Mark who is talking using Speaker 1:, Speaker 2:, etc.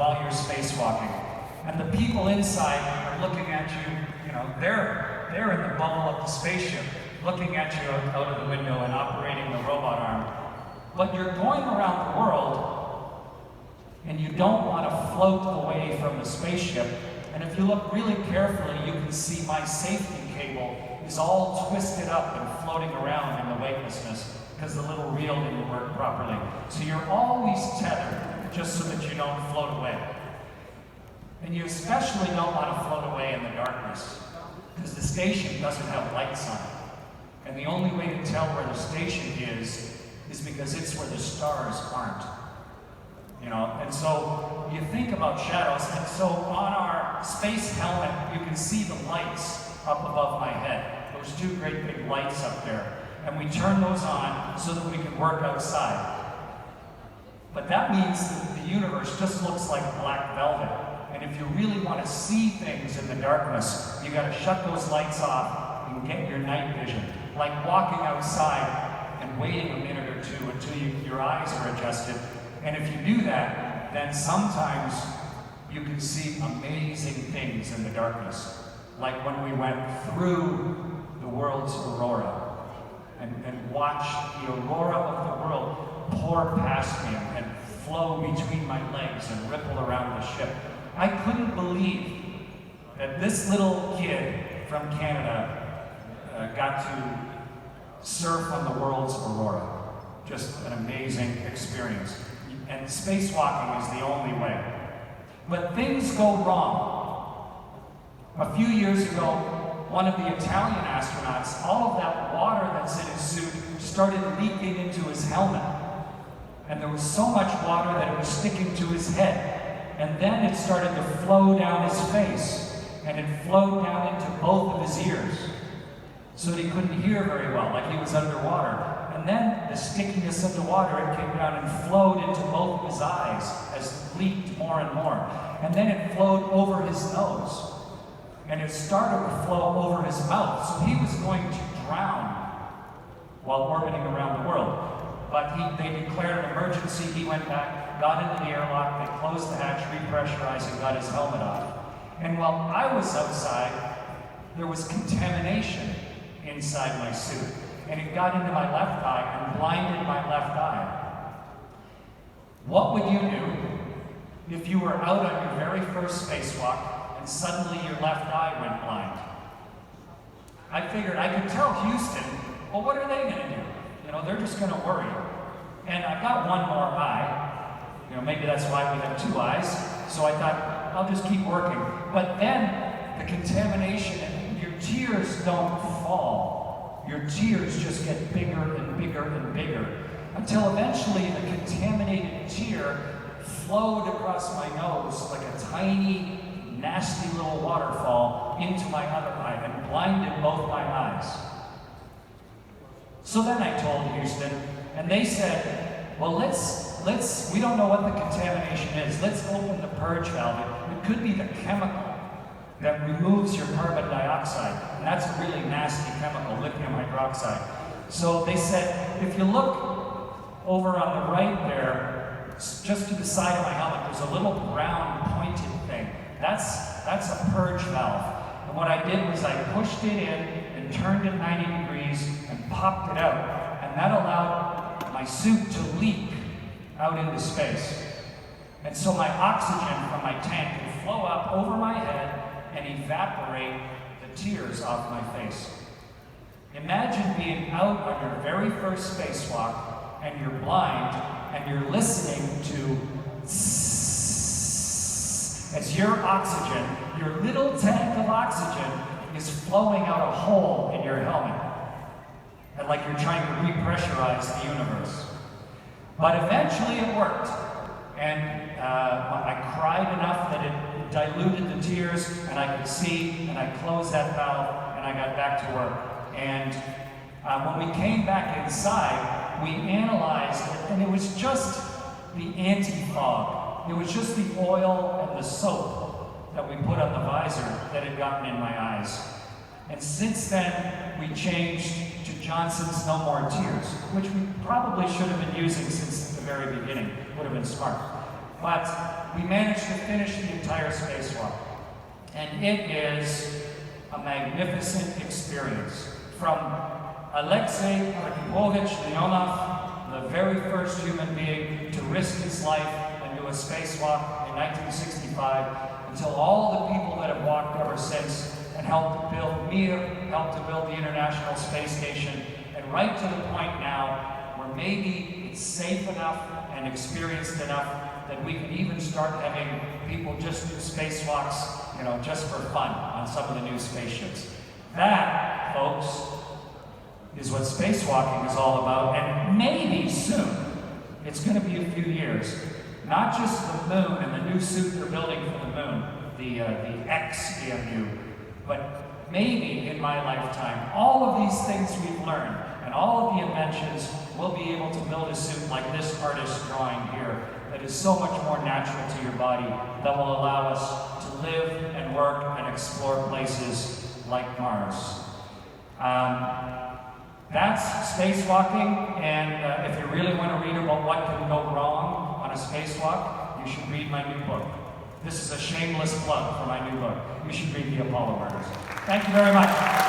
Speaker 1: while you're spacewalking. And the people inside are looking at you, you know, they're in the bubble of the spaceship, looking at you out of the window and operating the robot arm. But you're going around the world, and you don't want to float away from the spaceship. And if you look really carefully, you can see my safety cable is all twisted up and floating around in the weightlessness because the little reel didn't work properly. So you're always tethered just so that you don't float away. And you especially don't want to float away in the darkness because the station doesn't have lights on it. And the only way to tell where the station is because it's where the stars aren't. You know, and so you think about shadows, and so on our space helmet, you can see the lights up above my head. Those two great big lights up there. And we turn those on so that we can work outside. But that means that the universe just looks like black velvet. And if you really want to see things in the darkness, you got to shut those lights off and get your night vision. Like walking outside and waiting a minute or two until your eyes are adjusted. And if you do that, then sometimes you can see amazing things in the darkness. Like when we went through the world's aurora and watched the aurora of the world pour past me and flow between my legs and ripple around the ship. I couldn't believe that this little kid from Canada got to surf on the world's aurora. Just an amazing experience. And spacewalking is the only way. But things go wrong. A few years ago, one of the Italian astronauts, all of that water that's in his suit started leaking into his helmet. And there was so much water that it was sticking to his head. And then it started to flow down his face. And it flowed down into both of his ears. So that he couldn't hear very well, like he was underwater. And then the stickiness of the water, it came down and flowed into both of his eyes as it leaked more and more. And then it flowed over his nose. And it started to flow over his mouth. So he was going to drown while orbiting around the world. But they declared an emergency. He went back, got into the airlock, they closed the hatch, repressurized, and got his helmet off. And while I was outside, there was contamination inside my suit. And it got into my left eye and blinded my left eye. What would you do if you were out on your very first spacewalk and suddenly your left eye went blind? I figured I could tell Houston, well, what are they going to do? You know, they're just going to worry. And I've got one more eye. You know, maybe that's why we have two eyes. So I thought, I'll just keep working. But then the contamination, and your tears don't fall. Your tears just get bigger and bigger and bigger until eventually the contaminated tear flowed across my nose like a tiny, nasty little waterfall into my other eye and blinded both my eyes. So then I told Houston, and they said, well, we don't know what the contamination is. Let's open the purge valve. It could be the chemical that removes your carbon dioxide. And that's a really nasty chemical, lithium hydroxide. So they said, if you look over on the right there, just to the side of my helmet, there's a little brown pointed thing. That's a purge valve. And what I did was I pushed it in and turned it 90 degrees and popped it out. And that allowed my suit to leak out into space. And so my oxygen from my tank could flow up over my head and evaporate the tears off my face. Imagine being out on your very first spacewalk and you're blind and you're listening to as your oxygen, your little tank of oxygen is flowing out a hole in your helmet. And like you're trying to repressurize the universe. But eventually it worked. And I cried enough that it diluted the tears, and I could see, and I closed that valve, and I got back to work. And when we came back inside, we analyzed it, and it was just the anti-fog. It was just the oil and the soap that we put on the visor that had gotten in my eyes. And since then, we changed to Johnson's No More Tears, which we probably should have been using since the very beginning. Would have been smart. but we managed to finish the entire spacewalk. And it is a magnificent experience. From Alexei Archipovich Leonov, the very first human being to risk his life and do a spacewalk in 1965, until all the people that have walked ever since and helped to build Mir, helped to build the International Space Station, and right to the point now where maybe it's safe enough and experienced enough that we can even start having people just do spacewalks, you know, just for fun on some of the new spaceships. That, folks, is what spacewalking is all about, and maybe soon, it's going to be a few years, not just the moon and the new suit they're building for the moon, the XEMU, but maybe in my lifetime, all of these things we've learned and all of the inventions, we'll be able to build a suit like this artist's drawing here that is so much more natural to your body, that will allow us to live and work and explore places like Mars. That's spacewalking, and if you really want to read about what can go wrong on a spacewalk, you should read my new book. This is a shameless plug for my new book. You should read The Apollo Murders. Thank you very much.